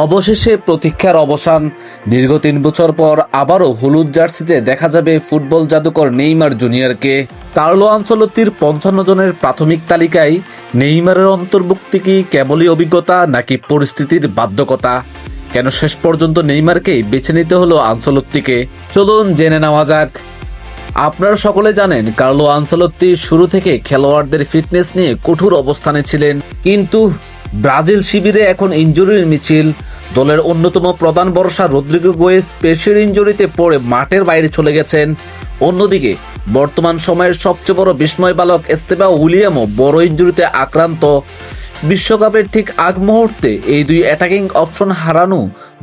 অবশেষে প্রতীক্ষার অবসান। দীর্ঘ ৩ বছর পর আবারও হলুদ জার্সিতে দেখা যাবে ফুটবল জাদুকর নেইমার জুনিয়রকে। কার্লো আনচেলত্তির ৫৫ জনের প্রাথমিক তালিকায় নেইমারের অন্তর্ভুক্তি কি কেবলই অভিজ্ঞতা নাকি পরিস্থিতির বাধ্যকতা? কেন শেষ পর্যন্ত নেইমারকেই বেছে নিতে হলো আনচেলত্তিকে? চলুন জেনে নেওয়া যাক। আপনারা সকলে জানেন কার্লো আনচেলত্তি শুরু থেকে খেলোয়াড়দের ফিটনেস নিয়ে কঠোর অবস্থানে ছিলেন, কিন্তু ব্রাজিল শিবিরে এখন ইনজুরির মিছিল। দলের অন্যতম প্রধান ভরসা রদ্রিগো গোয়েজ পেশির ইনজুরিতে পড়ে মাঠের বাইরে চলে গেছেন। অন্যদিকে বর্তমান সময়ের সবচেয়ে বড় বিস্ময় বালক এস্তেবাও উইলিয়ামও বড় ইনজুরিতে আক্রান্ত। বিশ্বকাপের ঠিক আগ মুহূর্তে এই দুই অ্যাটাকিং অপশন হারানো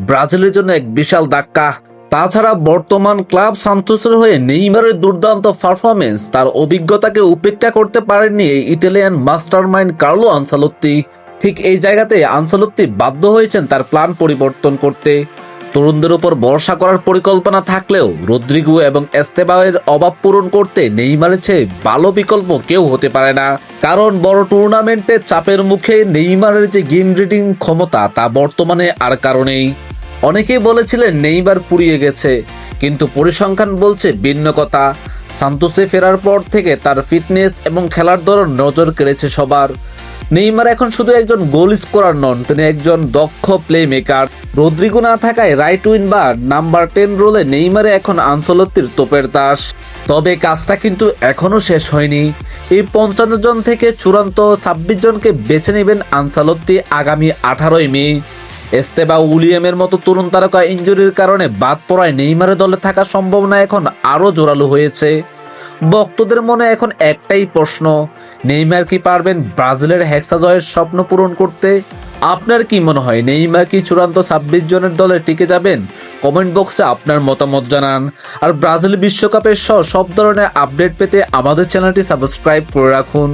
ব্রাজিলের জন্য এক বিশাল ধাক্কা। তাছাড়া বর্তমান ক্লাব সান্তোসের হয়ে নেইমারের দুর্দান্ত পারফরমেন্স, তার অভিজ্ঞতাকে উপেক্ষা করতে পারেননি এই ইতালিয়ান মাস্টারমাইন্ড কার্লো আনচেলত্তি। ঠিক এই জায়গাতে আনচেলত্তি বাধ্য হয়েছেন তার প্ল্যান পরিবর্তন করতে। তরুণদের উপর ভরসা করার পরিকল্পনা থাকলেও রদ্রিগো এবং এস্তেবাওয়ের অভাব পূরণ করতে নেইমারের চেয়ে ভালো বিকল্প কেউ হতে পারে না। কারণ বড় টুর্নামেন্টে চাপের মুখে নেইমারের যে গেম রিডিং ক্ষমতা তা বর্তমানে আর কারণেই। অনেকেই বলেছিলেন নেইমার পুড়িয়ে গেছে, কিন্তু পরিসংখ্যান বলছে ভিন্ন কথা। সান্তোসে ফেরার পর থেকে তার ফিটনেস এবং খেলার ধরন নজর কেড়েছে সবার। নেইমার এখন শুধু একজন গোল স্কোরার নন, তিনি একজন দক্ষ প্লে মেকার। রদ্রিগো না থাকায় রাইট উইং বা নাম্বার 10 রোলে নেইমারে এখন আনচেলত্তির তোপের তাস। তবে কাজটা কিন্তু এখনো শেষ হয়নি। এই ৫৫ জন থেকে চূড়ান্ত ২৬ জনকে বেছে নেবেন আনচেলত্তি আগামী ১৮ই মে। এস্তেবাও উইলিয়ামের মতো তরুণ তারকা ইনজুরির কারণে বাদ পড়ায় নেইমারের দলে থাকা সম্ভাবনা এখন আরও জোরালো হয়েছে। ভক্তদের মনে এখন একটাই প্রশ্ন, নেইমার কি পারবেন ব্রাজিলের হেক্সা জয়ের স্বপ্ন পূরণ করতে? আপনার কি মনে হয়, নেইমার কি চূড়ান্ত ২৬ জনের দলে টিকে যাবেন? কমেন্ট বক্সে আপনার মতামত জানান। আর ব্রাজিল বিশ্বকাপের সব ধরনের আপডেট পেতে আমাদের চ্যানেলটি সাবস্ক্রাইব করে রাখুন।